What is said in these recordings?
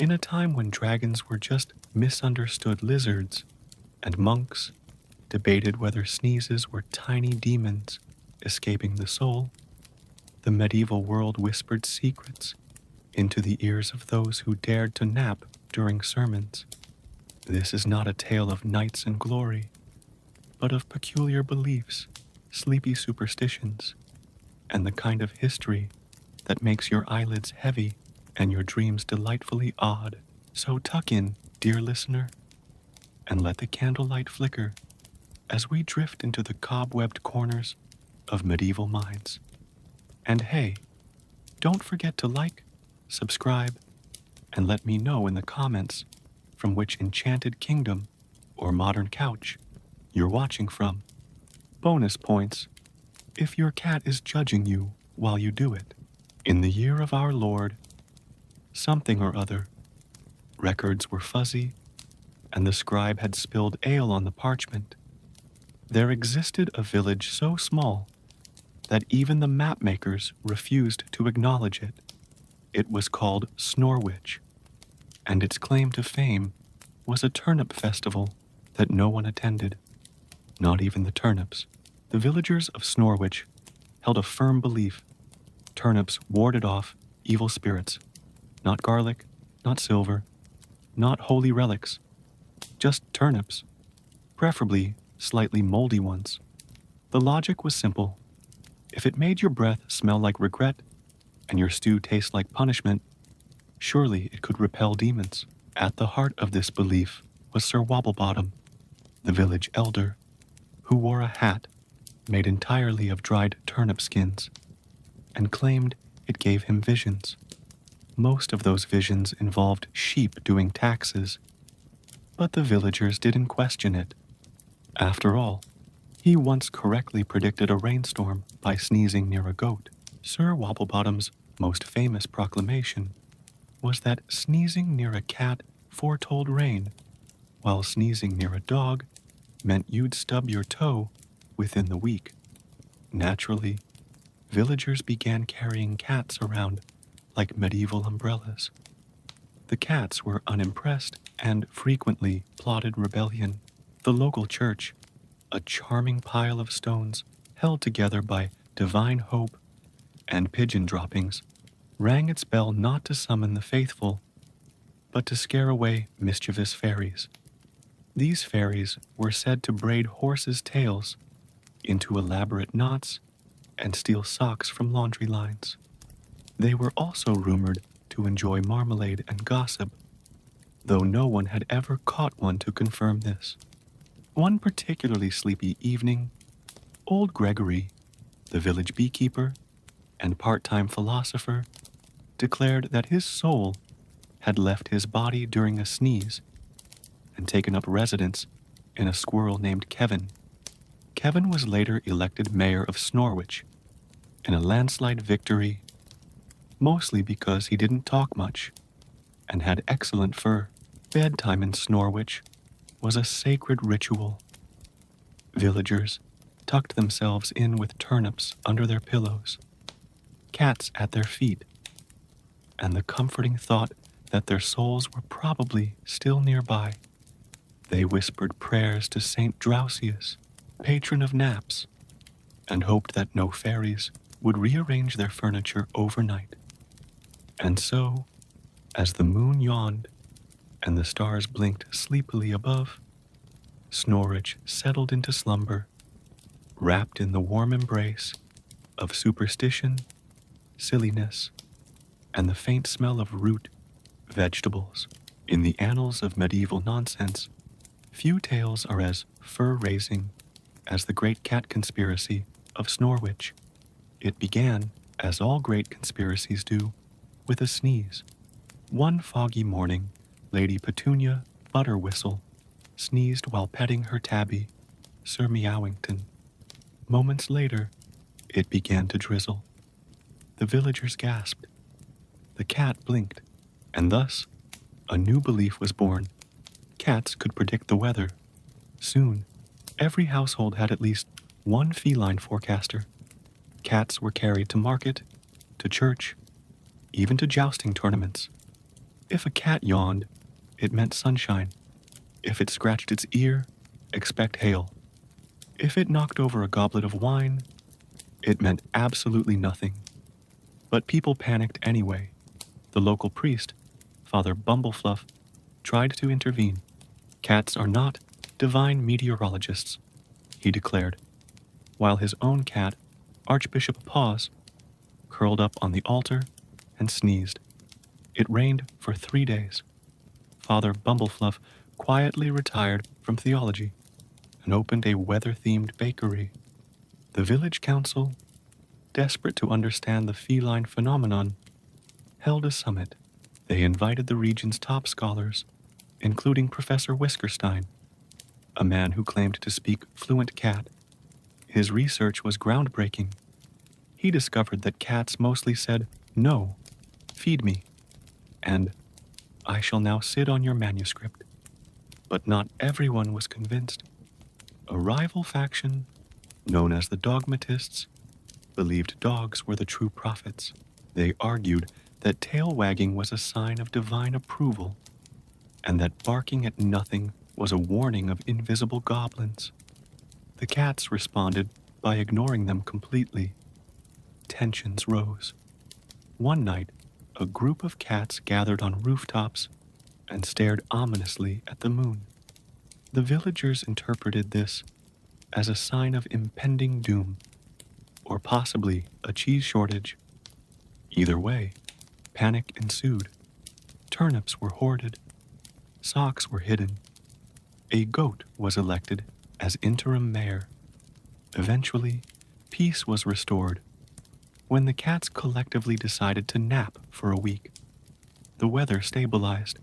In a time when dragons were just misunderstood lizards, and monks debated whether sneezes were tiny demons escaping the soul, the medieval world whispered secrets into the ears of those who dared to nap during sermons. This is not a tale of knights and glory, but of peculiar beliefs, sleepy superstitions, and the kind of history that makes your eyelids heavy and your dreams delightfully odd. So tuck in, dear listener, and let the candlelight flicker as we drift into the cobwebbed corners of medieval minds. And hey, don't forget to like, subscribe, and let me know in the comments from which enchanted kingdom or modern couch you're watching from. Bonus points if your cat is judging you while you do it. In the year of our Lord, something or other, records were fuzzy, and the scribe had spilled ale on the parchment. There existed a village so small that even the map makers refused to acknowledge it. It was called Snorwich, and its claim to fame was a turnip festival that no one attended, not even the turnips. The villagers of Snorwich held a firm belief turnips warded off evil spirits. Not garlic, not silver, not holy relics, just turnips, preferably slightly moldy ones. The logic was simple. If it made your breath smell like regret and your stew taste like punishment, surely it could repel demons. At the heart of this belief was Sir Wobblebottom, the village elder, who wore a hat made entirely of dried turnip skins and claimed it gave him visions. Most of those visions involved sheep doing taxes, but the villagers didn't question it. After all, he once correctly predicted a rainstorm by sneezing near a goat. Sir Wobblebottom's most famous proclamation was that sneezing near a cat foretold rain, while sneezing near a dog meant you'd stub your toe within the week. Naturally, villagers began carrying cats around like medieval umbrellas. The cats were unimpressed and frequently plotted rebellion. The local church, a charming pile of stones held together by divine hope and pigeon droppings, rang its bell not to summon the faithful, but to scare away mischievous fairies. These fairies were said to braid horses' tails into elaborate knots and steal socks from laundry lines. They were also rumored to enjoy marmalade and gossip, though no one had ever caught one to confirm this. One particularly sleepy evening, old Gregory, the village beekeeper and part-time philosopher, declared that his soul had left his body during a sneeze and taken up residence in a squirrel named Kevin. Kevin was later elected mayor of Snorwich in a landslide victory, mostly because he didn't talk much and had excellent fur. Bedtime in Snorwich was a sacred ritual. Villagers tucked themselves in with turnips under their pillows, cats at their feet, and the comforting thought that their souls were probably still nearby. They whispered prayers to Saint Drowsius, patron of naps, and hoped that no fairies would rearrange their furniture overnight. And so, as the moon yawned and the stars blinked sleepily above, Snorwich settled into slumber, wrapped in the warm embrace of superstition, silliness, and the faint smell of root vegetables. In the annals of medieval nonsense, few tales are as fur-raising as the great cat conspiracy of Snorwich. It began, as all great conspiracies do, with a sneeze. One foggy morning, Lady Petunia Butterwhistle sneezed while petting her tabby, Sir Meowington. Moments later, it began to drizzle. The villagers gasped. The cat blinked, and thus, a new belief was born. Cats could predict the weather. Soon, every household had at least one feline forecaster. Cats were carried to market, to church, even to jousting tournaments. If a cat yawned, it meant sunshine. If it scratched its ear, expect hail. If it knocked over a goblet of wine, it meant absolutely nothing. But people panicked anyway. The local priest, Father Bumblefluff, tried to intervene. Cats are not divine meteorologists, he declared, while his own cat, Archbishop Paws, curled up on the altar and sneezed. It rained for 3 days. Father Bumblefluff quietly retired from theology and opened a weather-themed bakery. The village council, desperate to understand the feline phenomenon, held a summit. They invited the region's top scholars, including Professor Whiskerstein, a man who claimed to speak fluent cat. His research was groundbreaking. He discovered that cats mostly said, "No, feed me," and "I shall now sit on your manuscript." But not everyone was convinced. A rival faction, known as the dogmatists, believed dogs were the true prophets. They argued that tail wagging was a sign of divine approval, and that barking at nothing was a warning of invisible goblins. The cats responded by ignoring them completely. Tensions rose. One night, a group of cats gathered on rooftops and stared ominously at the moon. The villagers interpreted this as a sign of impending doom, or possibly a cheese shortage. Either way, panic ensued. Turnips were hoarded. Socks were hidden. A goat was elected as interim mayor. Eventually, peace was restored when the cats collectively decided to nap for a week. The weather stabilized.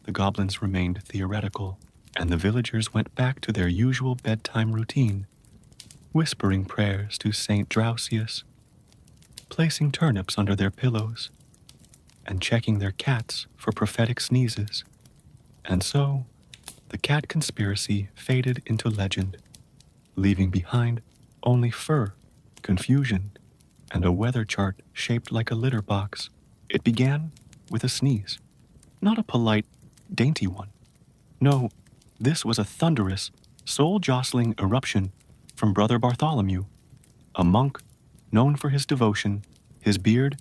The goblins remained theoretical, and the villagers went back to their usual bedtime routine, whispering prayers to Saint Drausius, placing turnips under their pillows, and checking their cats for prophetic sneezes. And so, the cat conspiracy faded into legend, leaving behind only fur, confusion, and a weather chart shaped like a litter box. It began with a sneeze, not a polite, dainty one. No, this was a thunderous, soul-jostling eruption from Brother Bartholomew, a monk known for his devotion, his beard,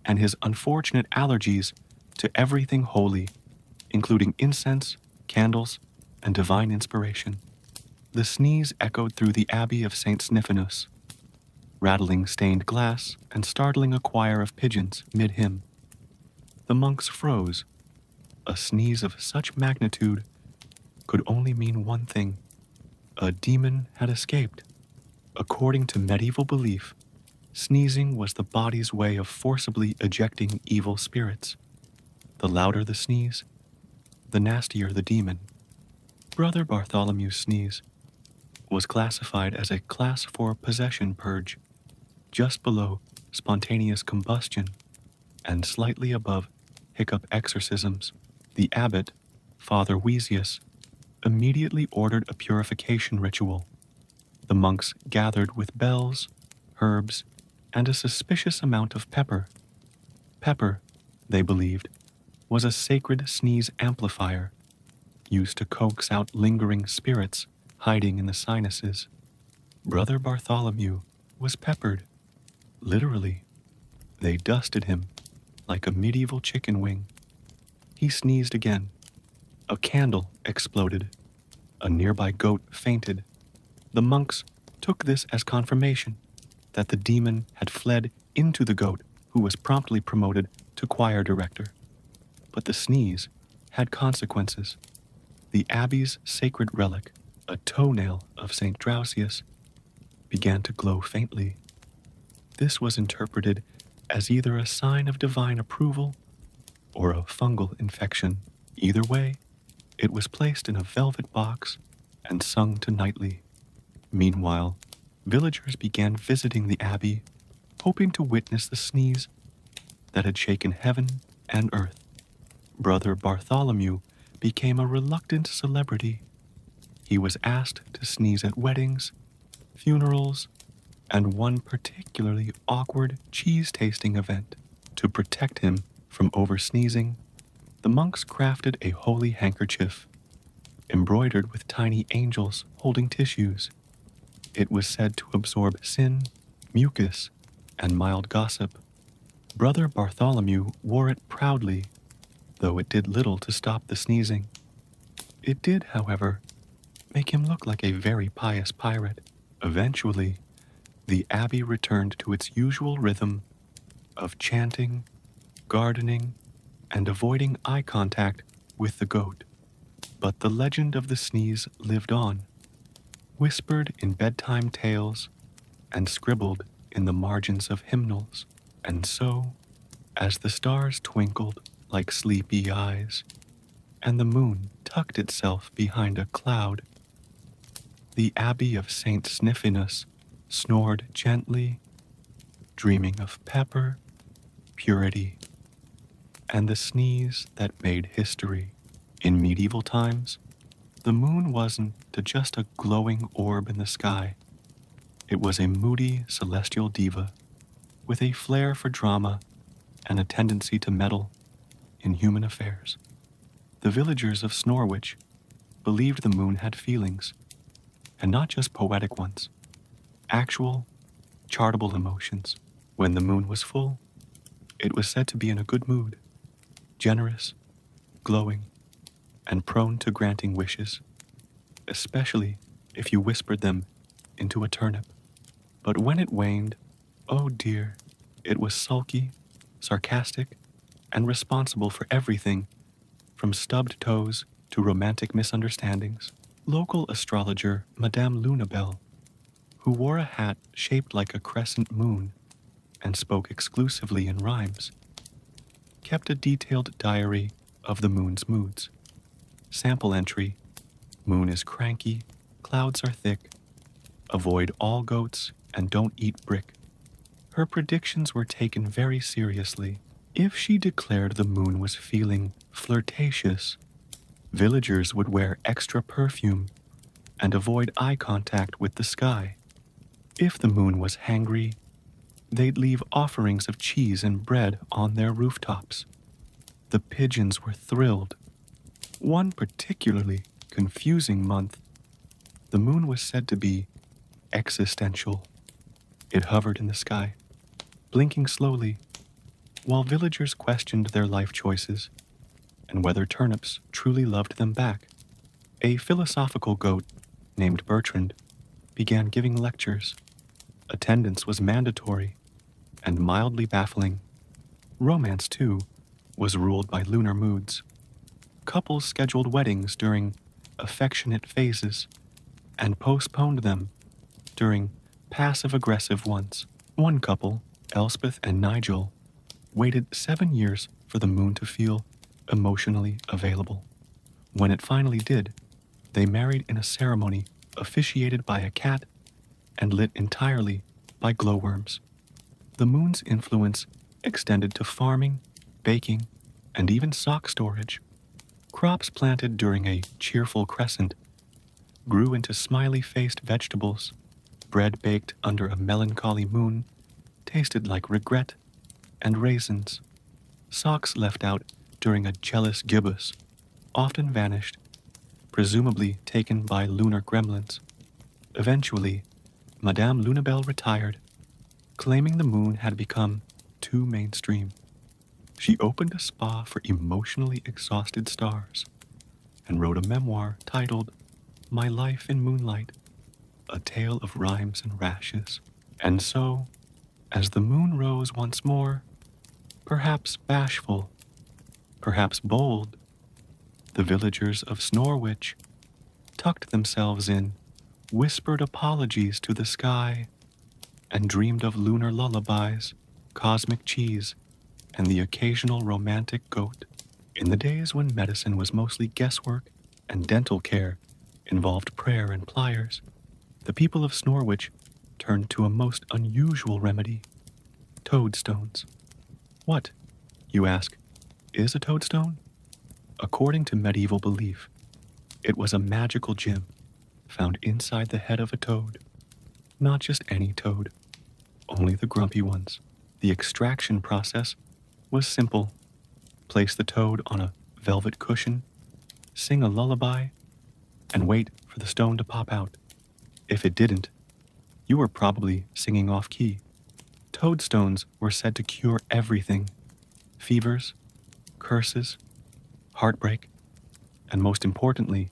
and his unfortunate allergies to everything holy, including incense, candles, and divine inspiration. The sneeze echoed through the abbey of St. Sniffinus, rattling stained glass and startling a choir of pigeons mid-hymn. The monks froze. A sneeze of such magnitude could only mean one thing. A demon had escaped. According to medieval belief, sneezing was the body's way of forcibly ejecting evil spirits. The louder the sneeze, the nastier the demon. Brother Bartholomew's sneeze was classified as a Class 4 possession purge, just below spontaneous combustion and slightly above hiccup exorcisms. The abbot, Father Wheesius, immediately ordered a purification ritual. The monks gathered with bells, herbs, and a suspicious amount of pepper. Pepper, they believed, was a sacred sneeze amplifier, used to coax out lingering spirits hiding in the sinuses. Brother Bartholomew was peppered. Literally, they dusted him like a medieval chicken wing. He sneezed again. A candle exploded. A nearby goat fainted. The monks took this as confirmation that the demon had fled into the goat, who was promptly promoted to choir director. But the sneeze had consequences. The abbey's sacred relic, a toenail of St. Drausius, began to glow faintly. This was interpreted as either a sign of divine approval or a fungal infection. Either way, it was placed in a velvet box and sung to nightly. Meanwhile, villagers began visiting the abbey, hoping to witness the sneeze that had shaken heaven and earth. Brother Bartholomew became a reluctant celebrity. He was asked to sneeze at weddings, funerals, and one particularly awkward cheese-tasting event. To protect him from over-sneezing, The monks crafted a holy handkerchief, embroidered with tiny angels holding tissues. It was said to absorb sin, mucus, and mild gossip. Brother Bartholomew wore it proudly, though it did little to stop the sneezing. It did, however, make him look like a very pious pirate. Eventually, the abbey returned to its usual rhythm of chanting, gardening, and avoiding eye contact with the goat. But the legend of the sneeze lived on, whispered in bedtime tales and scribbled in the margins of hymnals. And so, as the stars twinkled like sleepy eyes, and the moon tucked itself behind a cloud, the abbey of St. Sniffinus snored gently, dreaming of pepper, purity, and the sneeze that made history. In medieval times, the moon wasn't just a glowing orb in the sky. It was a moody celestial diva with a flair for drama and a tendency to meddle in human affairs. The villagers of Snorwich believed the moon had feelings, and not just poetic ones, actual, chartable emotions. When the moon was full, it was said to be in a good mood, generous, glowing, and prone to granting wishes, especially if you whispered them into a turnip. But when it waned, oh dear, it was sulky, sarcastic, and responsible for everything from stubbed toes to romantic misunderstandings. Local astrologer Madame Lunabelle, who wore a hat shaped like a crescent moon and spoke exclusively in rhymes, kept a detailed diary of the moon's moods. Sample entry: moon is cranky, clouds are thick, avoid all goats and don't eat brick. Her predictions were taken very seriously. If she declared the moon was feeling flirtatious, villagers would wear extra perfume and avoid eye contact with the sky. If the moon was hangry, they'd leave offerings of cheese and bread on their rooftops. The pigeons were thrilled. One particularly confusing month, the moon was said to be existential. It hovered in the sky, blinking slowly, while villagers questioned their life choices and whether turnips truly loved them back. A philosophical goat named Bertrand began giving lectures. Attendance was mandatory and mildly baffling. Romance, too, was ruled by lunar moods. Couples scheduled weddings during affectionate phases and postponed them during passive-aggressive ones. One couple, Elspeth and Nigel, waited 7 years for the moon to feel emotionally available. When it finally did, they married in a ceremony officiated by a cat and lit entirely by glowworms. The moon's influence extended to farming, baking, and even sock storage. Crops planted during a cheerful crescent grew into smiley-faced vegetables. Bread baked under a melancholy moon tasted like regret and raisins. Socks left out during a jealous gibbous often vanished, presumably taken by lunar gremlins. Eventually, Madame Lunabelle retired, claiming the moon had become too mainstream. She opened a spa for emotionally exhausted stars and wrote a memoir titled My Life in Moonlight, a tale of rhymes and rashes. And so, as the moon rose once more, perhaps bashful, perhaps bold, the villagers of Snorwich tucked themselves in, whispered apologies to the sky, and dreamed of lunar lullabies, cosmic cheese, and the occasional romantic goat. In the days when medicine was mostly guesswork and dental care involved prayer and pliers, the people of Snorwich turned to a most unusual remedy: toadstones. What, you ask, is a toadstone? According to medieval belief, it was a magical gem found inside the head of a toad. Not just any toad, only the grumpy ones. The extraction process was simple. Place the toad on a velvet cushion, sing a lullaby, and wait for the stone to pop out. If it didn't, you were probably singing off key. Toadstones were said to cure everything: fevers, curses, heartbreak, and most importantly,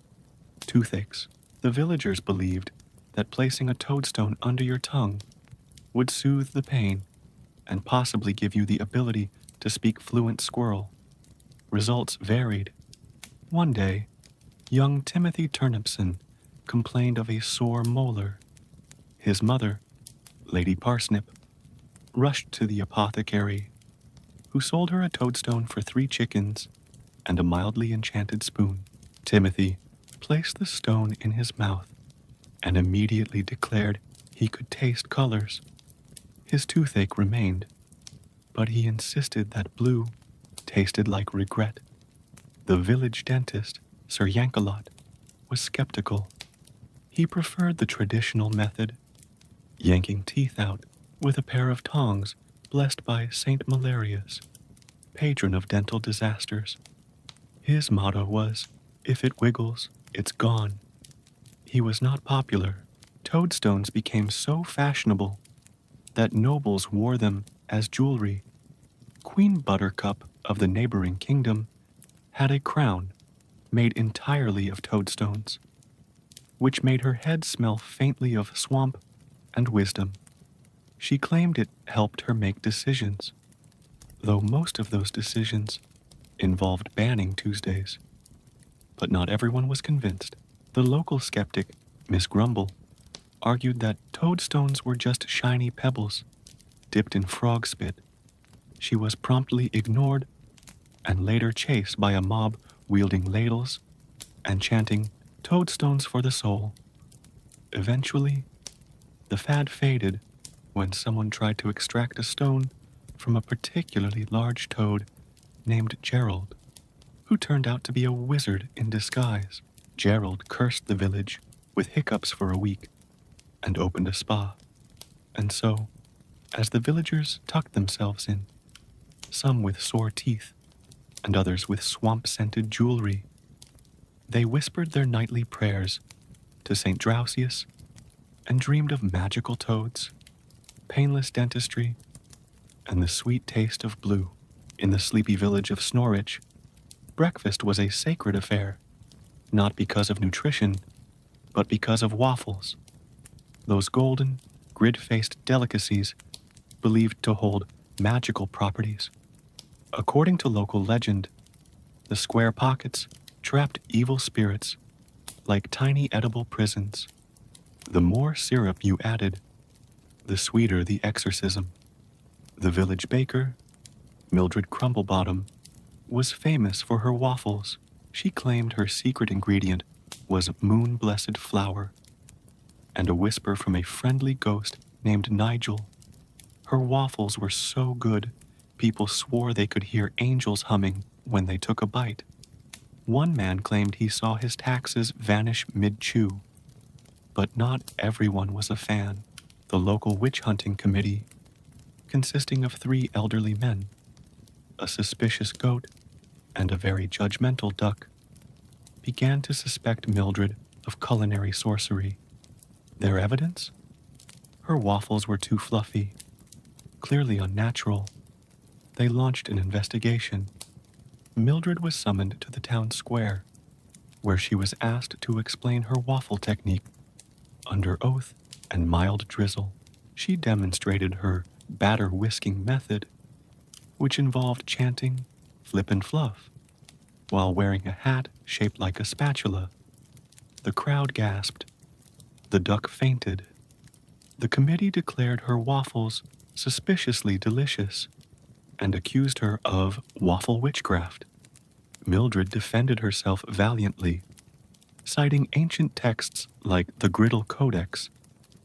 toothaches. The villagers believed that placing a toadstone under your tongue would soothe the pain and possibly give you the ability to speak fluent squirrel. Results varied. One day, young Timothy Turnipson complained of a sore molar. His mother, Lady Parsnip, rushed to the apothecary, who sold her a toadstone for 3 chickens and a mildly enchanted spoon. Timothy placed the stone in his mouth and immediately declared he could taste colors. His toothache remained, but he insisted that blue tasted like regret. The village dentist, Sir Yankalot, was skeptical. He preferred the traditional method, yanking teeth out with a pair of tongs blessed by Saint Malarius, patron of dental disasters. His motto was, "If it wiggles, it's gone." He was not popular. Toadstones became so fashionable that nobles wore them as jewelry. Queen Buttercup of the neighboring kingdom had a crown made entirely of toadstones, which made her head smell faintly of swamp and wisdom. She claimed it helped her make decisions, though most of those decisions involved banning Tuesdays. But not everyone was convinced. The local skeptic, Miss Grumble, argued that toadstones were just shiny pebbles dipped in frog spit. She was promptly ignored and later chased by a mob wielding ladles and chanting, "Toadstones for the soul." Eventually, the fad faded when someone tried to extract a stone from a particularly large toad named Gerald, who turned out to be a wizard in disguise. Gerald cursed the village with hiccups for a week and opened a spa. And so, as the villagers tucked themselves in, some with sore teeth and others with swamp-scented jewelry, they whispered their nightly prayers to St. Drowsius and dreamed of magical toads, painless dentistry, and the sweet taste of blue. In the sleepy village of Snorridge, breakfast was a sacred affair, not because of nutrition, but because of waffles, those golden, grid-faced delicacies believed to hold magical properties. According to local legend, the square pockets trapped evil spirits like tiny edible prisons. The more syrup you added, the sweeter the exorcism. The village baker, Mildred Crumblebottom, was famous for her waffles. She claimed her secret ingredient was moon-blessed flour and a whisper from a friendly ghost named Nigel. Her waffles were so good, people swore they could hear angels humming when they took a bite. One man claimed he saw his taxes vanish mid-chew, but not everyone was a fan. The local witch-hunting committee, consisting of 3 elderly men, a suspicious goat, and a very judgmental duck, began to suspect Mildred of culinary sorcery. Their evidence? Her waffles were too fluffy, clearly unnatural. They launched an investigation. Mildred was summoned to the town square, where she was asked to explain her waffle technique under oath and mild drizzle. She demonstrated her batter whisking method, which involved chanting "flip and fluff" while wearing a hat shaped like a spatula. The crowd gasped. The duck fainted. The committee declared her waffles suspiciously delicious and accused her of waffle witchcraft. Mildred defended herself valiantly, citing ancient texts like the Griddle Codex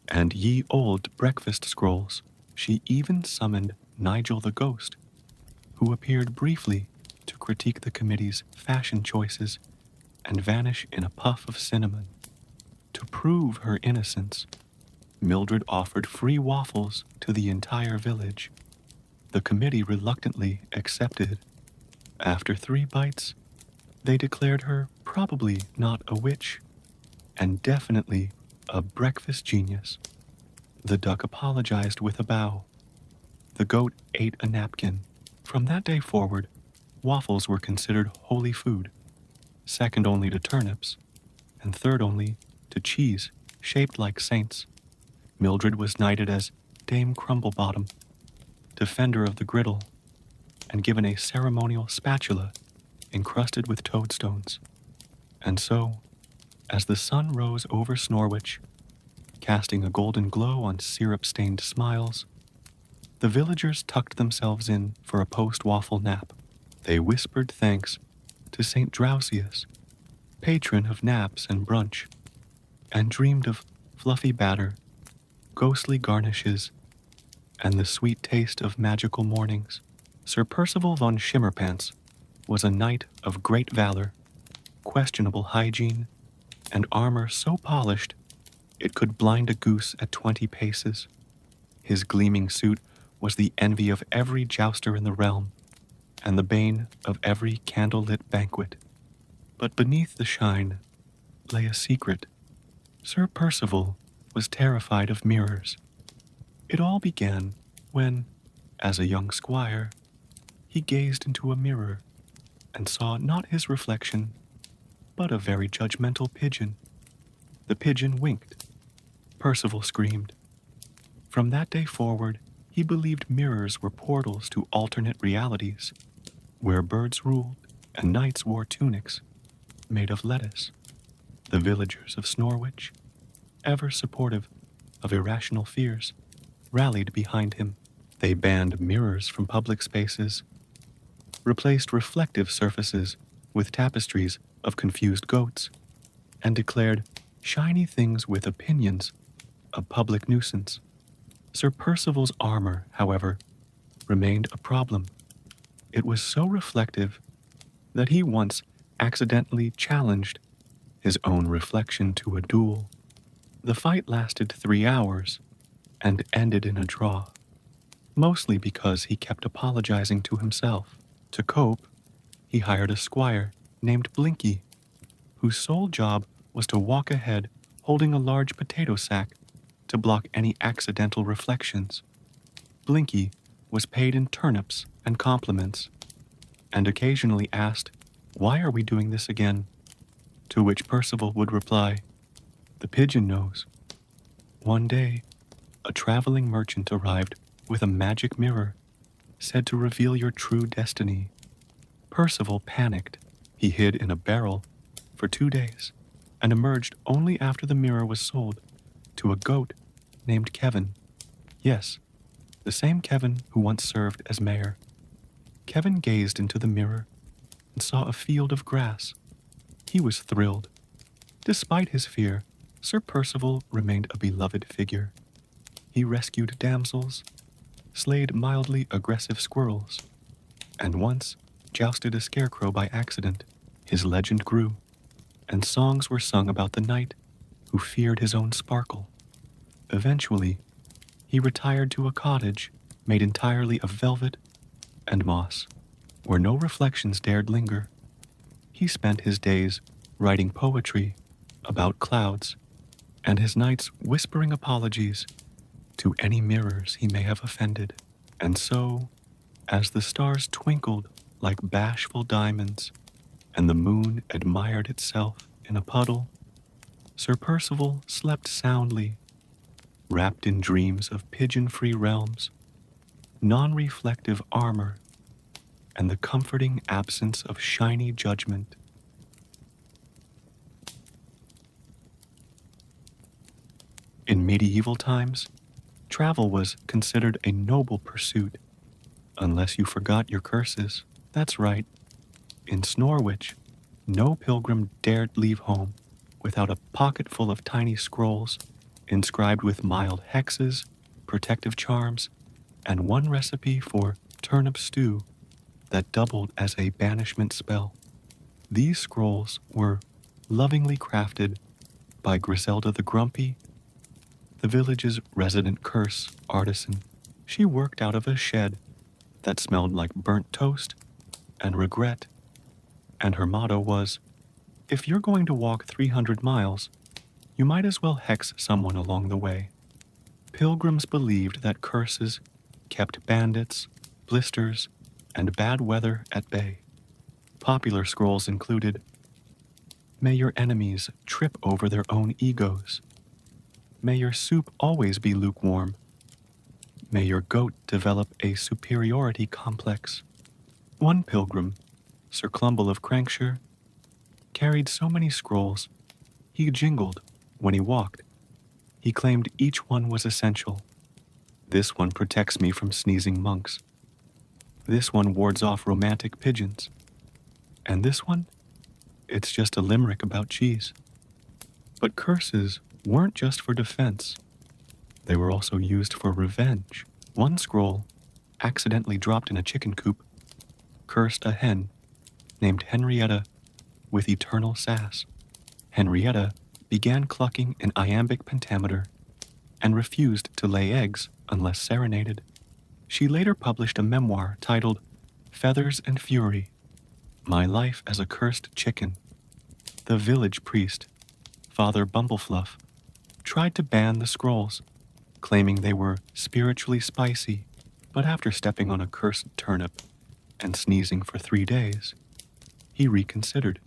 and ye old breakfast scrolls. She even summoned Nigel the Ghost, who appeared briefly to critique the committee's fashion choices and vanish in a puff of cinnamon. To prove her innocence, Mildred offered free waffles to the entire village. The committee reluctantly accepted. After 3 bites, They declared her probably not a witch, and definitely a breakfast genius. The duck apologized with a bow. The goat ate a napkin. From that day forward, waffles were considered holy food, second only to turnips, and third only to cheese shaped like saints. Mildred was knighted as Dame Crumblebottom, defender of the griddle, and given a ceremonial spatula encrusted with toadstones. And so, as the sun rose over Snorwich, casting a golden glow on syrup-stained smiles, the villagers tucked themselves in for a post-waffle nap. They whispered thanks to St. Drowsius, patron of naps and brunch, and dreamed of fluffy batter, ghostly garnishes, and the sweet taste of magical mornings. Sir Percival von Shimmerpants was a knight of great valor, questionable hygiene, and armor so polished it could blind a goose at 20 paces. His gleaming suit was the envy of every jouster in the realm, and the bane of every candle-lit banquet. But beneath the shine lay a secret. Sir Percival was terrified of mirrors. It all began when, as a young squire, he gazed into a mirror and saw not his reflection, but a very judgmental pigeon. The pigeon winked. Percival screamed. From that day forward, he believed mirrors were portals to alternate realities, where birds ruled and knights wore tunics made of lettuce. The villagers of Snorwich, ever supportive of irrational fears, rallied behind him. They banned mirrors from public spaces, replaced reflective surfaces with tapestries of confused goats, and declared shiny things with opinions a public nuisance. Sir Percival's armor, however, remained a problem. It was so reflective that he once accidentally challenged his own reflection to a duel. The fight lasted 3 hours and ended in a draw, mostly because he kept apologizing to himself. To cope, he hired a squire named Blinky, whose sole job was to walk ahead holding a large potato sack to block any accidental reflections. Blinky was paid in turnips and compliments, and occasionally asked, "Why are we doing this again?" To which Percival would reply, "The pigeon knows." One day, a traveling merchant arrived with a magic mirror, said to reveal your true destiny. Percival panicked. He hid in a barrel for 2 days and emerged only after the mirror was sold to a goat named Kevin. Yes, the same Kevin who once served as mayor. Kevin gazed into the mirror and saw a field of grass. He was thrilled. Despite his fear, Sir Percival remained a beloved figure. He rescued damsels, slayed mildly aggressive squirrels, and once jousted a scarecrow by accident. His legend grew, and songs were sung about the knight who feared his own sparkle. Eventually, he retired to a cottage made entirely of velvet and moss, where no reflections dared linger. He spent his days writing poetry about clouds, and his nights whispering apologies to any mirrors he may have offended. And so, as the stars twinkled like bashful diamonds, and the moon admired itself in a puddle, Sir Percival slept soundly, wrapped in dreams of pigeon-free realms, non-reflective armor, and the comforting absence of shiny judgment. In medieval times, travel was considered a noble pursuit, unless you forgot your curses. That's right. In Snorwich, no pilgrim dared leave home without a pocket full of tiny scrolls inscribed with mild hexes, protective charms, and one recipe for turnip stew that doubled as a banishment spell. These scrolls were lovingly crafted by Griselda the Grumpy, the village's resident curse artisan. She worked out of a shed that smelled like burnt toast and regret, and her motto was, "If you're going to walk 300 miles, you might as well hex someone along the way." Pilgrims believed that curses kept bandits, blisters, and bad weather at bay. Popular scrolls included, "May your enemies trip over their own egos. May your soup always be lukewarm. May your goat develop a superiority complex." One pilgrim, Sir Clumble of Crankshire, carried so many scrolls he jingled when he walked. He claimed each one was essential. "This one protects me from sneezing monks. This one wards off romantic pigeons. And this one, it's just a limerick about cheese." But curses weren't just for defense. They were also used for revenge. One scroll, accidentally dropped in a chicken coop, cursed a hen named Henrietta with eternal sass. Henrietta began clucking an iambic pentameter and refused to lay eggs unless serenaded. She later published a memoir titled Feathers and Fury, My Life as a Cursed Chicken. The village priest, Father Bumblefluff, tried to ban the scrolls, claiming they were spiritually spicy, but after stepping on a cursed turnip and sneezing for 3 days, he reconsidered.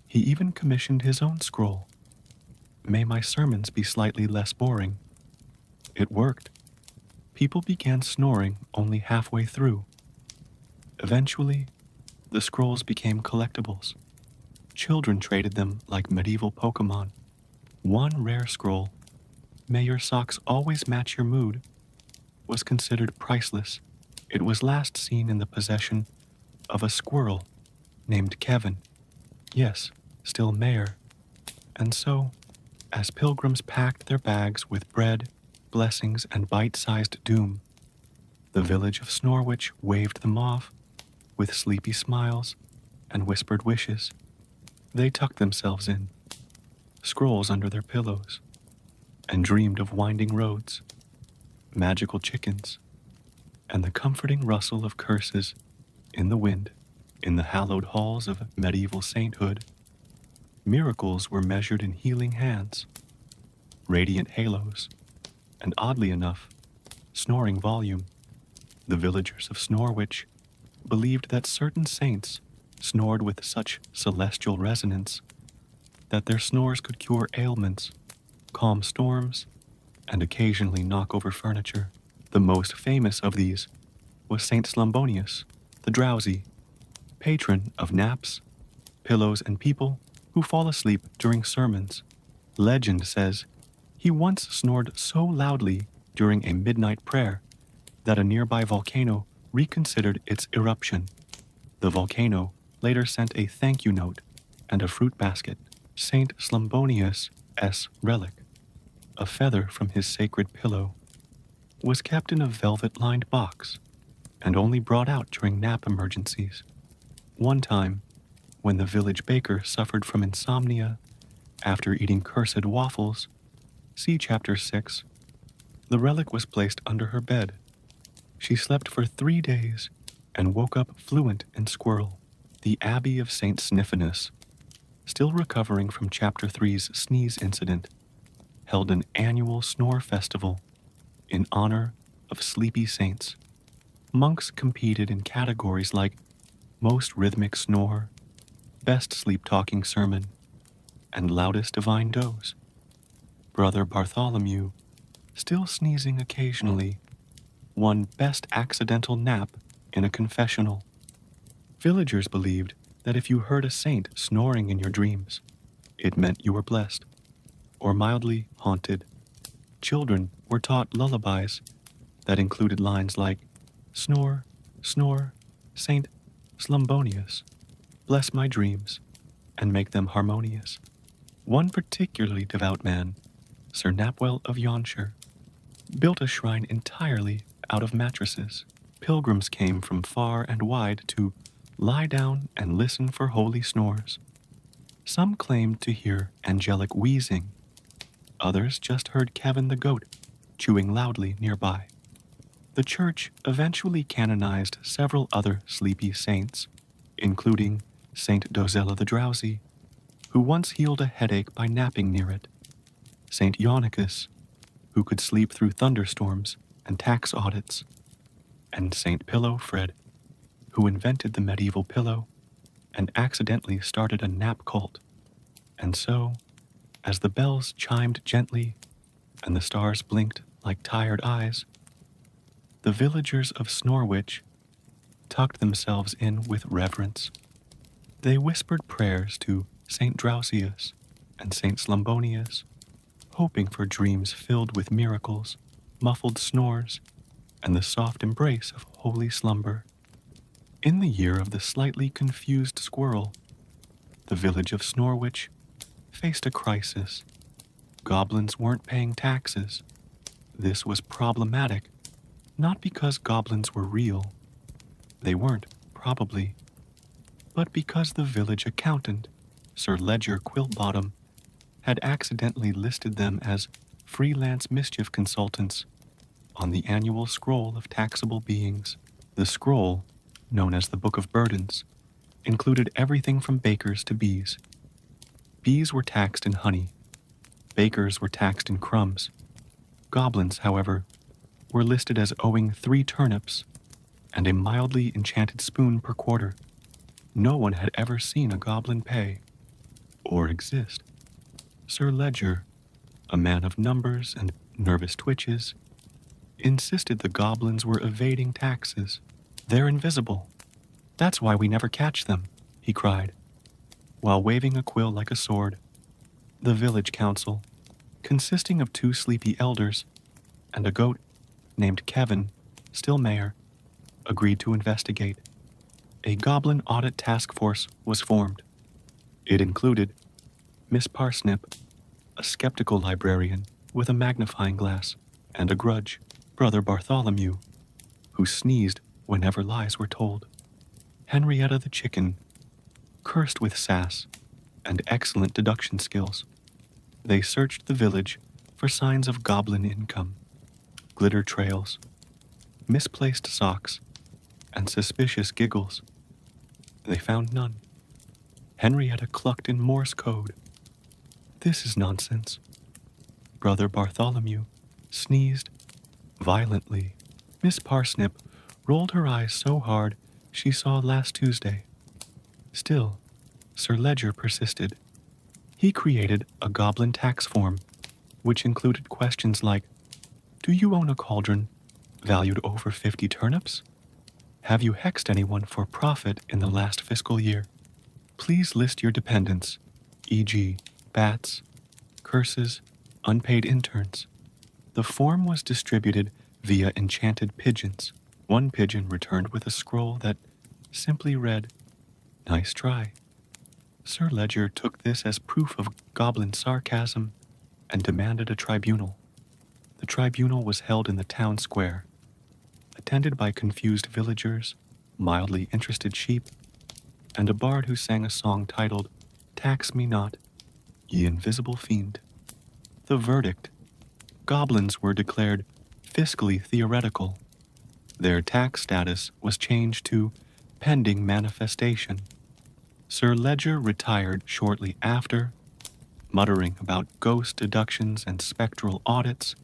He even commissioned his own scroll, "May my sermons be slightly less boring." It worked. People began snoring only halfway through. Eventually, the scrolls became collectibles. Children traded them like medieval Pokemon. One rare scroll, "May your socks always match your mood," was considered priceless. It was last seen in the possession of a squirrel named Kevin. Yes, still mayor. And so, as pilgrims packed their bags with bread, blessings, and bite-sized doom, the village of Snorwich waved them off with sleepy smiles and whispered wishes. They tucked themselves in, scrolls under their pillows, and dreamed of winding roads, magical chickens, and the comforting rustle of curses in the wind. In the hallowed halls of medieval sainthood, miracles were measured in healing hands, radiant halos, and oddly enough, snoring volume. The villagers of Snorwich believed that certain saints snored with such celestial resonance that their snores could cure ailments, calm storms, and occasionally knock over furniture. The most famous of these was Saint Slumbonius, the drowsy, patron of naps, pillows, and people who fall asleep during sermons. Legend says he once snored so loudly during a midnight prayer that a nearby volcano reconsidered its eruption. The volcano later sent a thank you note and a fruit basket. Saint Slumbonius' relic, a feather from his sacred pillow, was kept in a velvet-lined box and only brought out during nap emergencies. One time, when the village baker suffered from insomnia after eating cursed waffles, see Chapter 6, the relic was placed under her bed. She slept for 3 days and woke up fluent in squirrel. The Abbey of St. Sniffinus, still recovering from Chapter 3's sneeze incident, held an annual snore festival in honor of sleepy saints. Monks competed in categories like most rhythmic snore, best sleep-talking sermon, and loudest divine doze. Brother Bartholomew, still sneezing occasionally, won best accidental nap in a confessional. Villagers believed that if you heard a saint snoring in your dreams, it meant you were blessed, or mildly haunted. Children were taught lullabies that included lines like, "Snore, snore, Saint Slumbonius, bless my dreams and make them harmonious." One particularly devout man, Sir Napwell of Yonshire, built a shrine entirely out of mattresses. Pilgrims came from far and wide to lie down and listen for holy snores. Some claimed to hear angelic wheezing. Others just heard Kevin the goat chewing loudly nearby. The church eventually canonized several other sleepy saints, including Saint Dozella the Drowsy, who once healed a headache by napping near it, Saint Ionicus, who could sleep through thunderstorms and tax audits, and Saint Pillow Fred, who invented the medieval pillow and accidentally started a nap cult. And so, as the bells chimed gently and the stars blinked like tired eyes, the villagers of Snorwich tucked themselves in with reverence. They whispered prayers to Saint Drowsius and Saint Slumbonius, hoping for dreams filled with miracles, muffled snores, and the soft embrace of holy slumber. In the year of the slightly confused squirrel, the village of Snorwich faced a crisis. Goblins weren't paying taxes. This was problematic, not because goblins were real. They weren't, probably, but because the village accountant, Sir Ledger Quiltbottom, had accidentally listed them as freelance mischief consultants on the annual scroll of taxable beings. The scroll, known as the Book of Burdens, included everything from bakers to bees. Bees were taxed in honey. Bakers were taxed in crumbs. Goblins, however, were listed as owing 3 turnips and a mildly enchanted spoon per quarter. No one had ever seen a goblin pay, or exist. Sir Ledger, a man of numbers and nervous twitches, insisted the goblins were evading taxes. "They're invisible. That's why we never catch them," he cried, while waving a quill like a sword. The village council, consisting of 2 sleepy elders and a goat named Kevin, still mayor, agreed to investigate. A goblin audit task force was formed. It included Miss Parsnip, a skeptical librarian with a magnifying glass and a grudge, Brother Bartholomew, who sneezed whenever lies were told, Henrietta the chicken, cursed with sass and excellent deduction skills. They searched the village for signs of goblin income, glitter trails, misplaced socks, and suspicious giggles. They found none. Henrietta clucked in Morse code. "This is nonsense." Brother Bartholomew sneezed violently. Miss Parsnip rolled her eyes so hard she saw last Tuesday. Still, Sir Ledger persisted. He created a goblin tax form, which included questions like, "Do you own a cauldron valued over 50 turnips? Have you hexed anyone for profit in the last fiscal year? Please list your dependents, e.g., bats, curses, unpaid interns." The form was distributed via enchanted pigeons. One pigeon returned with a scroll that simply read, "Nice try." Sir Ledger took this as proof of goblin sarcasm and demanded a tribunal. The tribunal was held in the town square, attended by confused villagers, mildly interested sheep, and a bard who sang a song titled, "Tax Me Not, Ye Invisible Fiend." The verdict: goblins were declared fiscally theoretical. Their tax status was changed to pending manifestation. Sir Ledger retired shortly after, muttering about ghost deductions and spectral audits.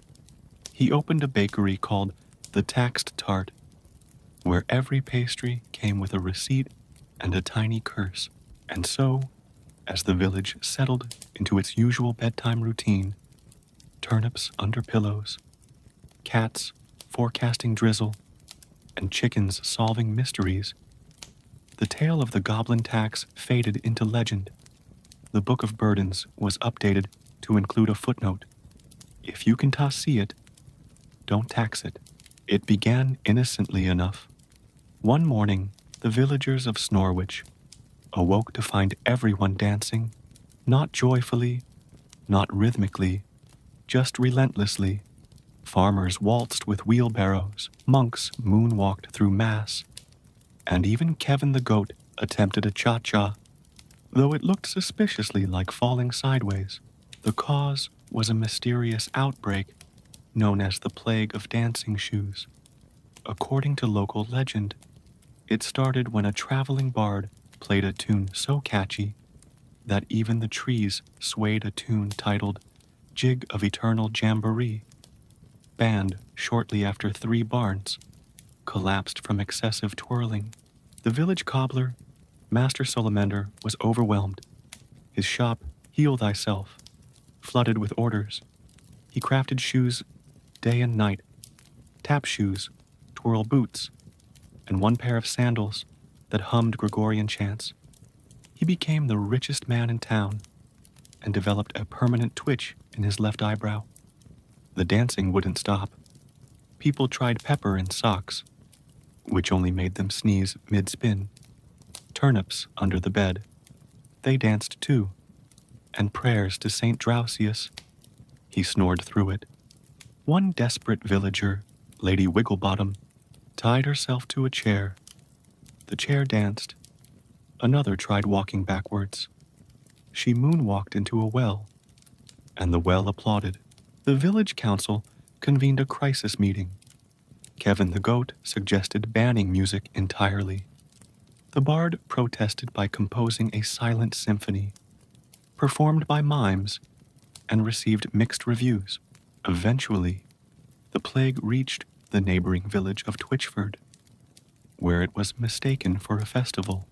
He opened a bakery called the Taxed Tart, where every pastry came with a receipt and a tiny curse. And so, as the village settled into its usual bedtime routine, turnips under pillows, cats forecasting drizzle, and chickens solving mysteries, the tale of the goblin tax faded into legend. The Book of Burdens was updated to include a footnote: "If you can see it, don't tax it." It began innocently enough. One morning, the villagers of Snorwich awoke to find everyone dancing, not joyfully, not rhythmically, just relentlessly. Farmers waltzed with wheelbarrows, monks moonwalked through mass, and even Kevin the goat attempted a cha-cha, though it looked suspiciously like falling sideways. The cause was a mysterious outbreak known as the Plague of Dancing Shoes. According to local legend, it started when a traveling bard played a tune so catchy that even the trees swayed a tune titled Jig of Eternal Jamboree, banned shortly after 3 barns collapsed from excessive twirling. The village cobbler, Master Solomender, was overwhelmed. His shop, Heal Thyself, flooded with orders. He crafted shoes day and night, tap shoes, twirl boots, and 1 pair of sandals that hummed Gregorian chants. He became the richest man in town and developed a permanent twitch in his left eyebrow. The dancing wouldn't stop. People tried pepper in socks, which only made them sneeze mid-spin. Turnips under the bed. They danced too. And prayers to St. Drowsius. He snored through it. One desperate villager, Lady Wigglebottom, tied herself to a chair. The chair danced. Another tried walking backwards. She moonwalked into a well, and the well applauded. The village council convened a crisis meeting. Kevin the goat suggested banning music entirely. The bard protested by composing a silent symphony, performed by mimes, and received mixed reviews. Eventually, the plague reached the neighboring village of Twitchford, where it was mistaken for a festival.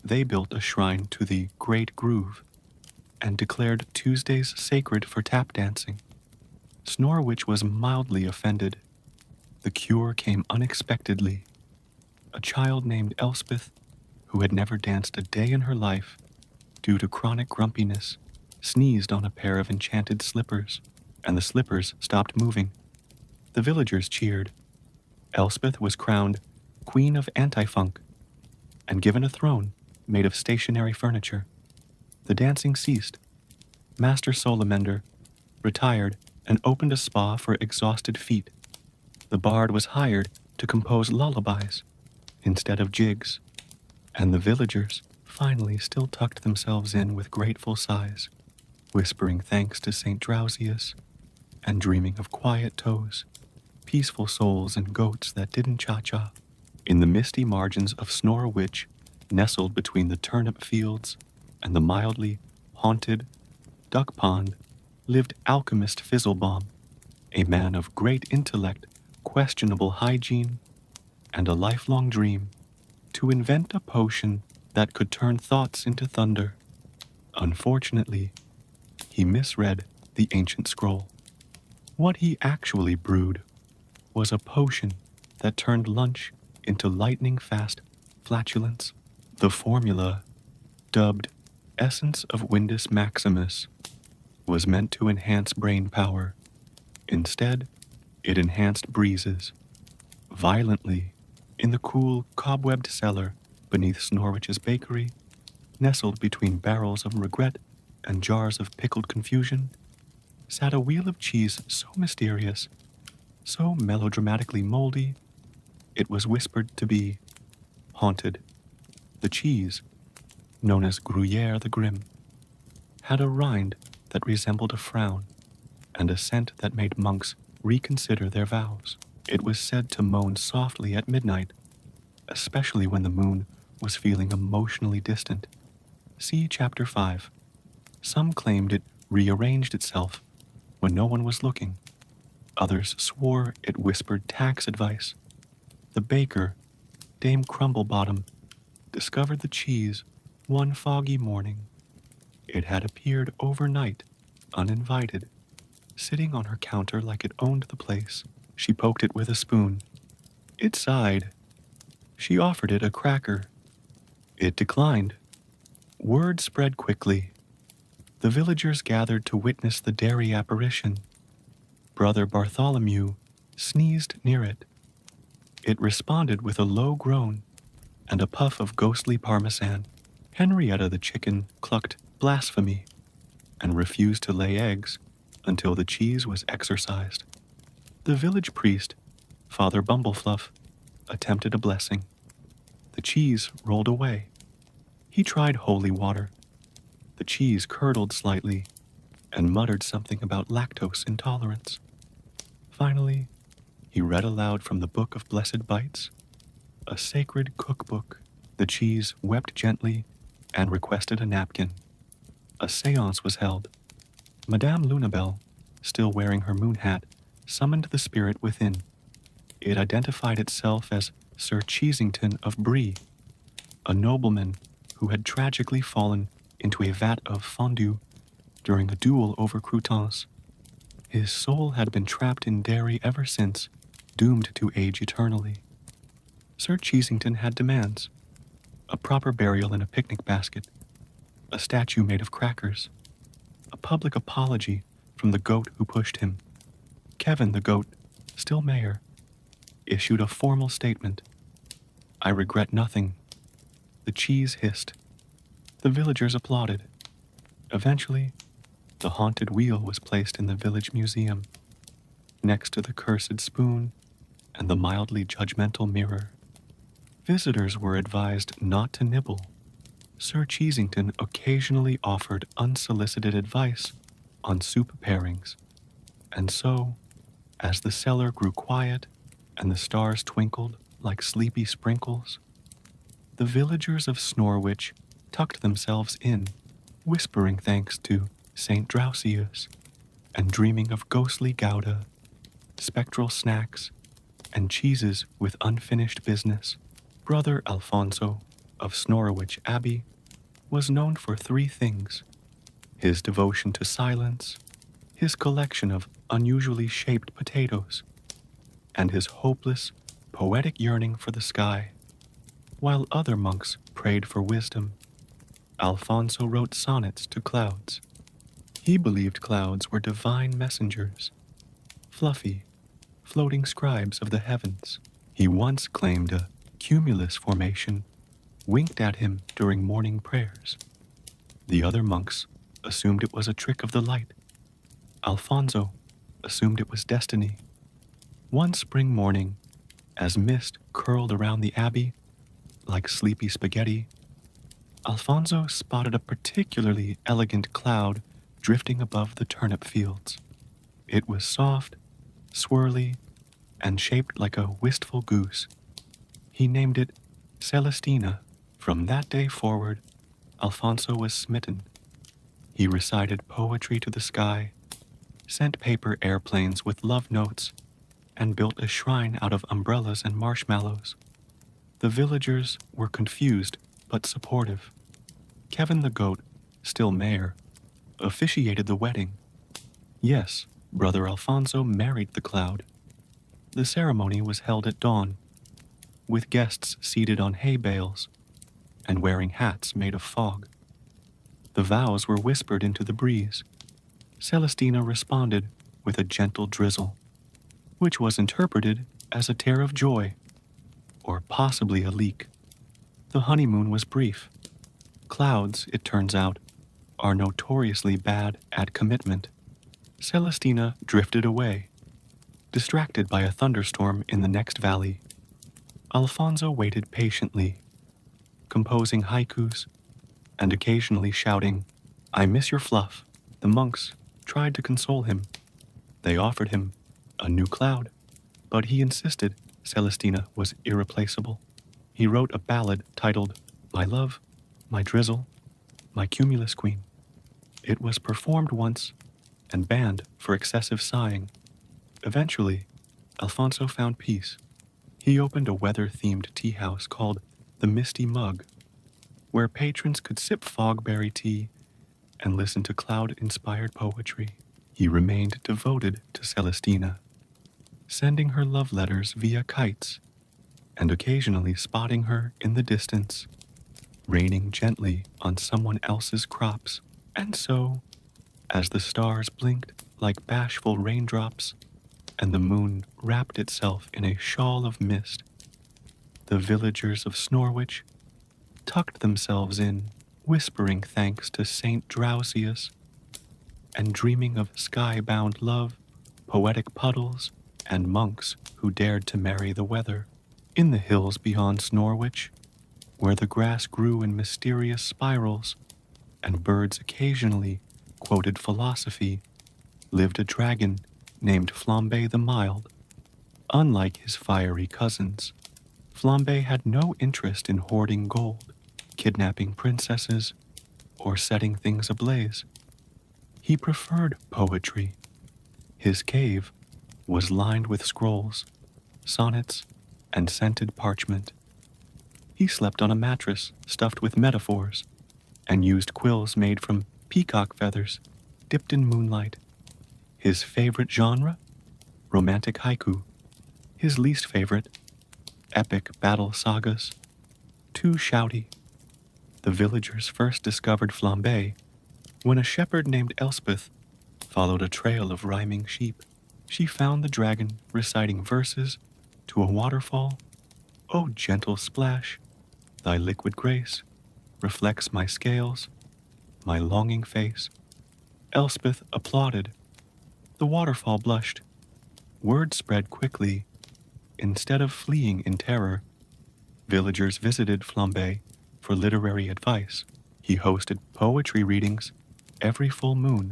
They built a shrine to the Great Groove and declared Tuesdays sacred for tap dancing. Snorwitch was mildly offended. The cure came unexpectedly. A child named Elspeth, who had never danced a day in her life due to chronic grumpiness, sneezed on a pair of enchanted slippers, and the slippers stopped moving. The villagers cheered. Elspeth was crowned Queen of Anti-Funk and given a throne made of stationary furniture. The dancing ceased. Master Solomender retired and opened a spa for exhausted feet. The bard was hired to compose lullabies instead of jigs, and the villagers finally still tucked themselves in with grateful sighs, whispering thanks to St. Drowsius and dreaming of quiet toes, peaceful souls, and goats that didn't cha-cha. In the misty margins of Snorwich, nestled between the turnip fields and the mildly haunted duck pond, lived alchemist Fizzlebaum, a man of great intellect, questionable hygiene, and a lifelong dream to invent a potion that could turn thoughts into thunder. Unfortunately, he misread the ancient scroll. What he actually brewed was a potion that turned lunch into lightning-fast flatulence. The formula, dubbed Essence of Windus Maximus, was meant to enhance brain power. Instead, it enhanced breezes. Violently, in the cool, cobwebbed cellar beneath Snorwich's bakery, nestled between barrels of regret and jars of pickled confusion, sat a wheel of cheese so mysterious, so melodramatically moldy, it was whispered to be haunted. The cheese, known as Gruyère the Grim, had a rind that resembled a frown and a scent that made monks reconsider their vows. It was said to moan softly at midnight, especially when the moon was feeling emotionally distant. See Chapter 5. Some claimed it rearranged itself when no one was looking. Others swore it whispered tax advice. The baker, Dame Crumblebottom, discovered the cheese one foggy morning. It had appeared overnight, uninvited, sitting on her counter like it owned the place. She poked it with a spoon. It sighed. She offered it a cracker. It declined. Word spread quickly. The villagers gathered to witness the dairy apparition. Brother Bartholomew sneezed near it. It responded with a low groan and a puff of ghostly parmesan. Henrietta the chicken clucked blasphemy and refused to lay eggs until the cheese was exorcised. The village priest, Father Bumblefluff, attempted a blessing. The cheese rolled away. He tried holy water. The cheese curdled slightly and muttered something about lactose intolerance. Finally, he read aloud from the Book of Blessed Bites, a sacred cookbook. The cheese wept gently and requested a napkin. A séance was held. Madame Lunabelle, still wearing her moon hat, summoned the spirit within. It identified itself as Sir Cheesington of Brie, a nobleman who had tragically fallen into a vat of fondue during a duel over croutons. His soul had been trapped in dairy ever since, doomed to age eternally. Sir Cheesington had demands: a proper burial in a picnic basket, a statue made of crackers, a public apology from the goat who pushed him. Kevin the goat, still mayor, issued a formal statement. "I regret nothing." The cheese hissed. The villagers applauded. Eventually, the haunted wheel was placed in the village museum, next to the cursed spoon and the mildly judgmental mirror. Visitors were advised not to nibble. Sir Cheesington occasionally offered unsolicited advice on soup pairings, and so, as the cellar grew quiet and the stars twinkled like sleepy sprinkles, the villagers of Snorwich tucked themselves in, whispering thanks to St. Drausius, and dreaming of ghostly Gouda, spectral snacks, and cheeses with unfinished business. Brother Alfonso of Snorwich Abbey was known for three things: his devotion to silence, his collection of unusually shaped potatoes, and his hopeless, poetic yearning for the sky. While other monks prayed for wisdom, Alfonso wrote sonnets to clouds. He believed clouds were divine messengers, fluffy, floating scribes of the heavens. He once claimed a cumulus formation winked at him during morning prayers. The other monks assumed it was a trick of the light. Alfonso assumed it was destiny. One spring morning, as mist curled around the abbey like sleepy spaghetti, Alfonso spotted a particularly elegant cloud drifting above the turnip fields. It was soft, swirly, and shaped like a wistful goose. He named it Celestina. From that day forward, Alfonso was smitten. He recited poetry to the sky, sent paper airplanes with love notes, and built a shrine out of umbrellas and marshmallows. The villagers were confused but supportive. Kevin the goat, still mayor, officiated the wedding. Yes, Brother Alfonso married the cloud. The ceremony was held at dawn, with guests seated on hay bales and wearing hats made of fog. The vows were whispered into the breeze. Celestina responded with a gentle drizzle, which was interpreted as a tear of joy, or possibly a leak. The honeymoon was brief. Clouds, it turns out, are notoriously bad at commitment. Celestina drifted away, distracted by a thunderstorm in the next valley. Alfonso waited patiently, composing haikus and occasionally shouting, "I miss your fluff." The monks tried to console him. They offered him a new cloud, but he insisted Celestina was irreplaceable. He wrote a ballad titled "My Love, My Drizzle, My Cumulus Queen." It was performed once and banned for excessive sighing. Eventually, Alfonso found peace. He opened a weather-themed tea house called the Misty Mug, where patrons could sip fogberry tea and listen to cloud-inspired poetry. He remained devoted to Celestina, sending her love letters via kites and occasionally spotting her in the distance, raining gently on someone else's crops. And so, as the stars blinked like bashful raindrops and the moon wrapped itself in a shawl of mist, the villagers of Snorwich tucked themselves in, whispering thanks to St. Drausius and dreaming of sky-bound love, poetic puddles, and monks who dared to marry the weather. In the hills beyond Snorwich, where the grass grew in mysterious spirals and birds occasionally quoted philosophy, lived a dragon named Flambe the Mild. Unlike his fiery cousins, Flambe had no interest in hoarding gold, kidnapping princesses, or setting things ablaze. He preferred poetry. His cave was lined with scrolls, sonnets, and scented parchment. He slept on a mattress stuffed with metaphors and used quills made from peacock feathers dipped in moonlight. His favorite genre? Romantic haiku. His least favorite? Epic battle sagas. Too shouty. The villagers first discovered Flambe when a shepherd named Elspeth followed a trail of rhyming sheep. She found the dragon reciting verses to a waterfall. "O gentle splash, thy liquid grace reflects my scales, my longing face." Elspeth applauded. The waterfall blushed. Word spread quickly. Instead of fleeing in terror, villagers visited Flambe for literary advice. He hosted poetry readings every full moon,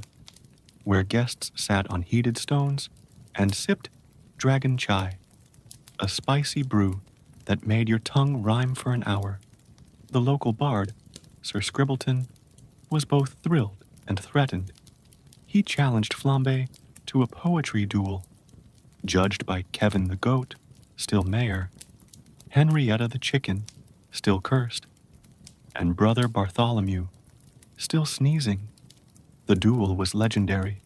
where guests sat on heated stones and sipped dragon chai, a spicy brew that made your tongue rhyme for an hour. The local bard, Sir Scribbleton, was both thrilled and threatened. He challenged Flambe to a poetry duel, judged by Kevin the goat, still mayor, Henrietta the chicken, still cursed, and Brother Bartholomew, still sneezing. The duel was legendary.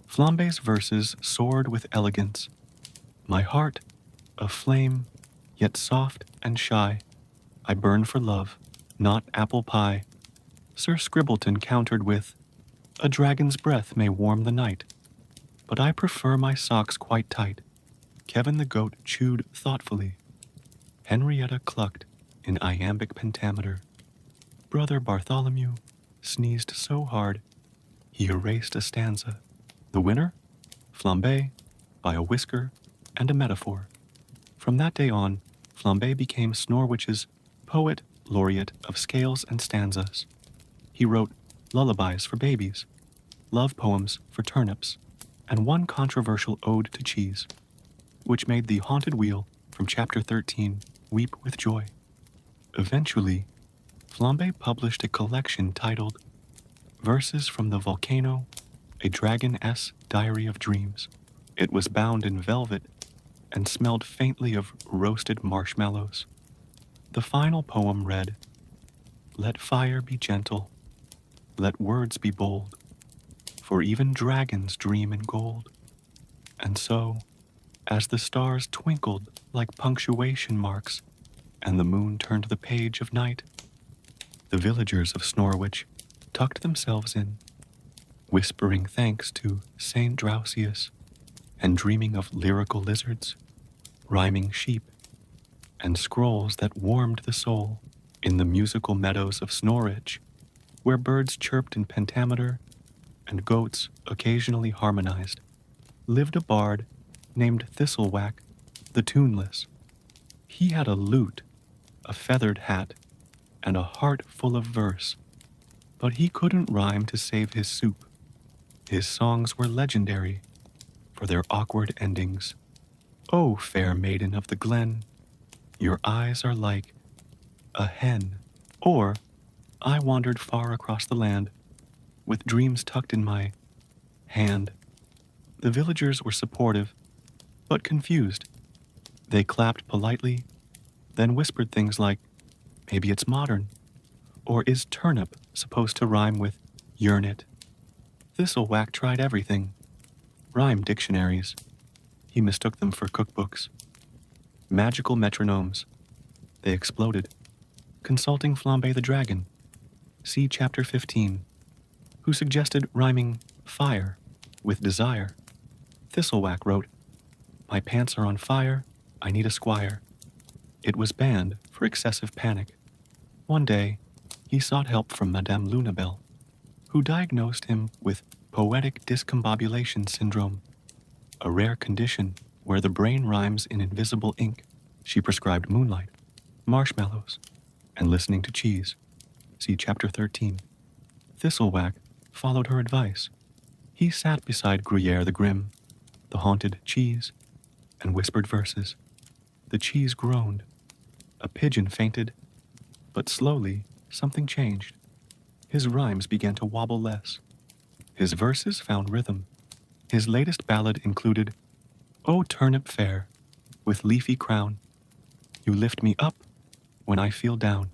Flambe's verses soared with elegance. My heart, a flame, yet soft and shy. I burn for love, not apple pie. Sir Scribbleton countered with, "A dragon's breath may warm the night, but I prefer my socks quite tight." Kevin the goat chewed thoughtfully. Henrietta clucked in iambic pentameter. Brother Bartholomew sneezed so hard he erased a stanza. The winner? Flambe, by a whisker and a metaphor. From that day on, Flambe became Snorwich's poet laureate of scales and stanzas. He wrote lullabies for babies, love poems for turnips, and one controversial ode to cheese, which made the haunted wheel from chapter 13 weep with joy. Eventually, Flambe published a collection titled Verses from the Volcano, a Dragon-S Diary of Dreams. It was bound in velvet and smelled faintly of roasted marshmallows. The final poem read, "Let fire be gentle, let words be bold, for even dragons dream in gold." And so, as the stars twinkled like punctuation marks and the moon turned the page of night, the villagers of Snorwich tucked themselves in, whispering thanks to Saint Drausius and dreaming of lyrical lizards, rhyming sheep, and scrolls that warmed the soul. In the musical meadows of Snorwich, where birds chirped in pentameter and goats occasionally harmonized, lived a bard named Thistlewhack the Tuneless. He had a lute, a feathered hat, and a heart full of verse, but he couldn't rhyme to save his soup. His songs were legendary for their awkward endings. "O fair maiden of the glen, your eyes are like a hen," or "I wandered far across the land with dreams tucked in my hand." The villagers were supportive, but confused. They clapped politely, then whispered things like, "Maybe it's modern," or "Is turnip supposed to rhyme with yearnit?" Thistlewhack tried everything. Rhyme dictionaries. He mistook them for cookbooks. Magical metronomes. They exploded. Consulting Flambe the Dragon, see chapter 15, who suggested rhyming fire with desire. Thistlewhack wrote, "My pants are on fire, I need a squire." It was banned for excessive panic. One day, he sought help from Madame Lunabelle, who diagnosed him with poetic discombobulation syndrome, a rare condition where the brain rhymes in invisible ink. She prescribed moonlight, marshmallows, and listening to cheese. See chapter 13. Thistlewhack followed her advice. He sat beside Gruyere the Grim, the haunted cheese, and whispered verses. The cheese groaned. A pigeon fainted, but slowly something changed. His rhymes began to wobble less. His verses found rhythm. His latest ballad included, "O turnip fair, with leafy crown, you lift me up when I feel down."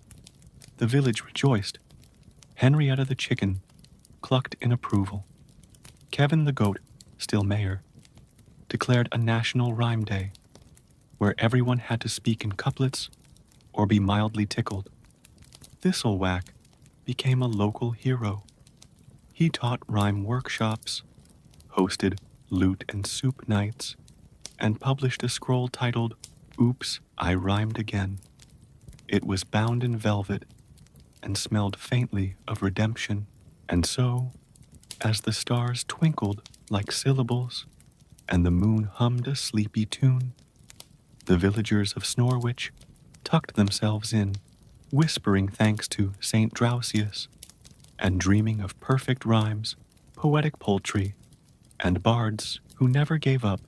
The village rejoiced. Henrietta the chicken clucked in approval. Kevin the goat, still mayor, declared a national rhyme day where everyone had to speak in couplets or be mildly tickled. Thistlewhack became a local hero. He taught rhyme workshops, hosted lute and soup nights, and published a scroll titled, "Oops, I Rhymed Again." It was bound in velvet and smelled faintly of redemption. And so, as the stars twinkled like syllables and the moon hummed a sleepy tune, the villagers of Snorwich tucked themselves in, whispering thanks to St. Drausius and dreaming of perfect rhymes, poetic poultry, and bards who never gave up,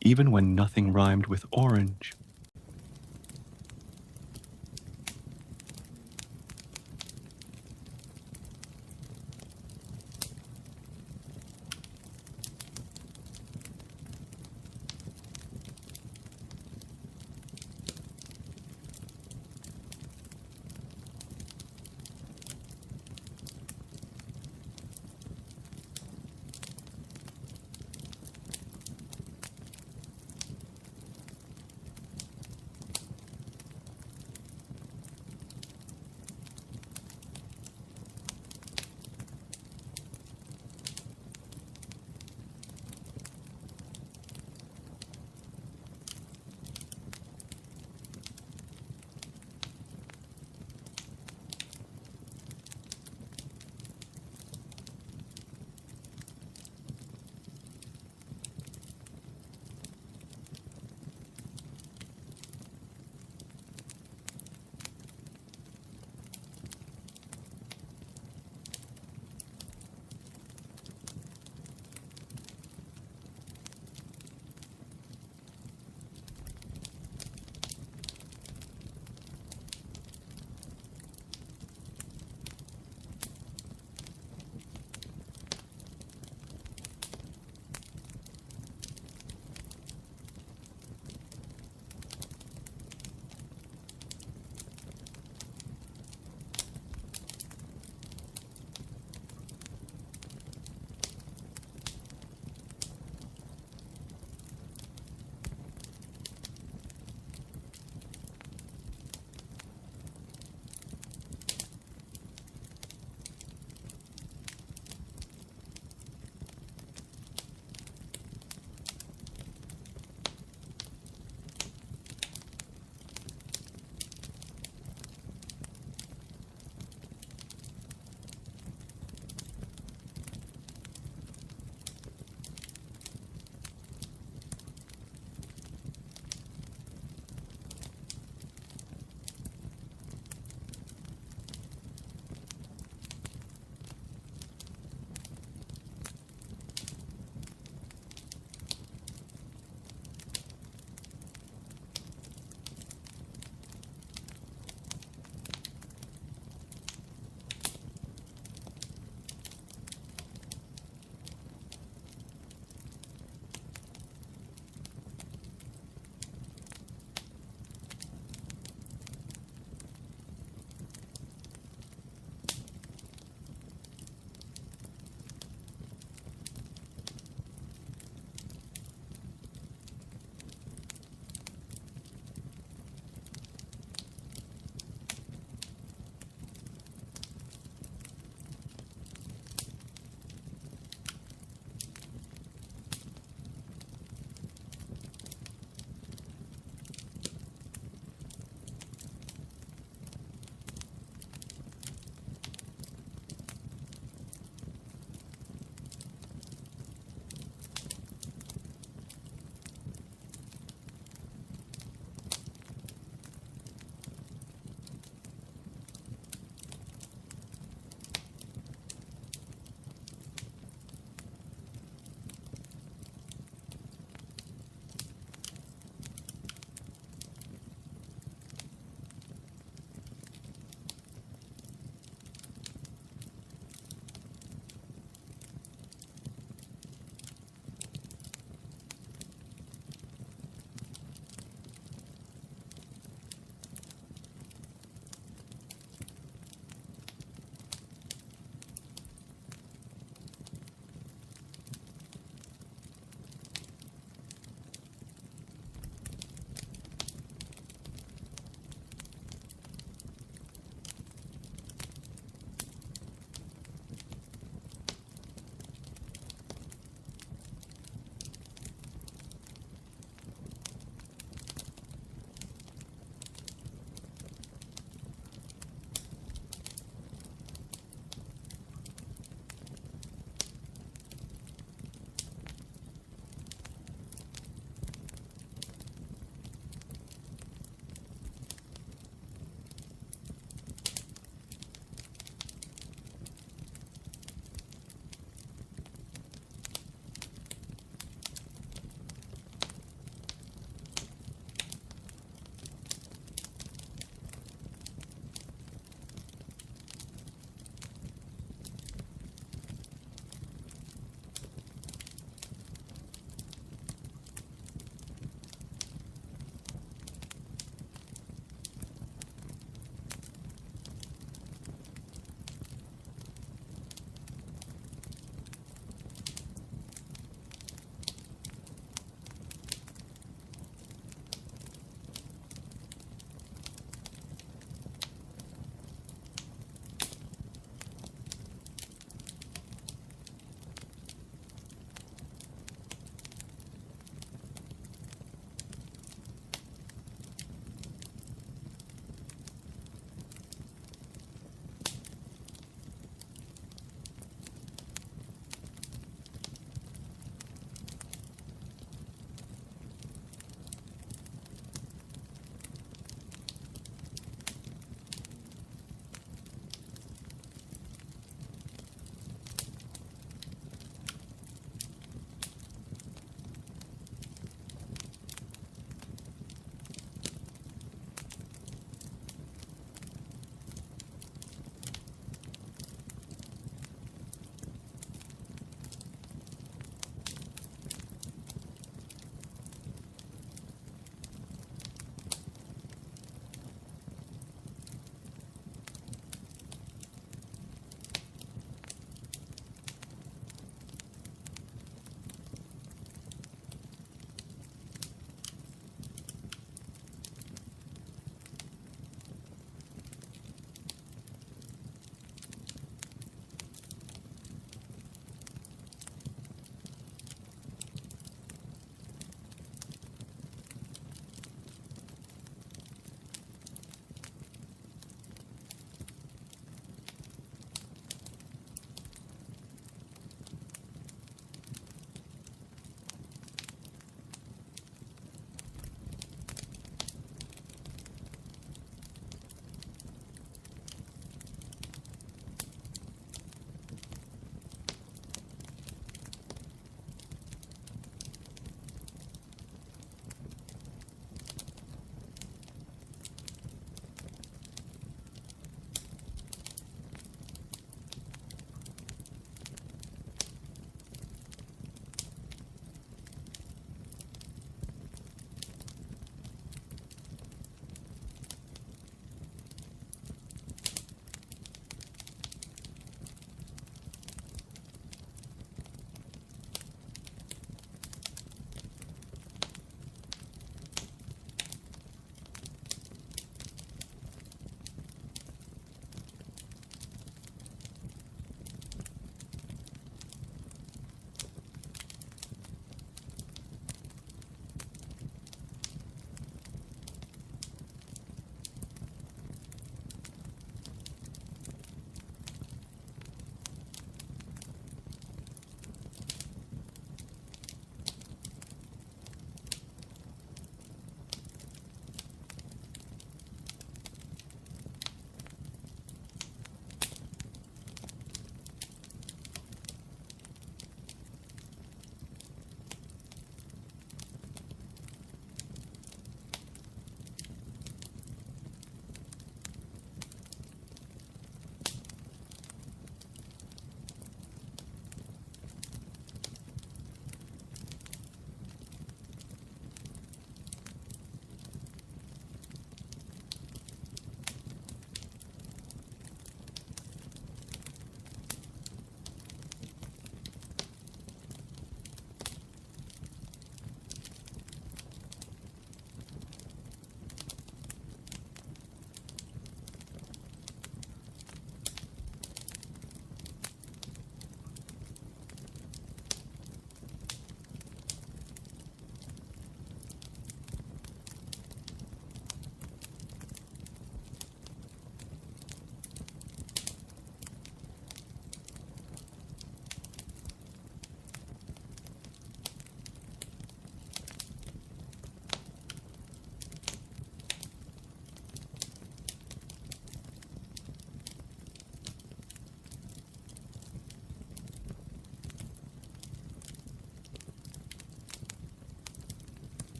even when nothing rhymed with orange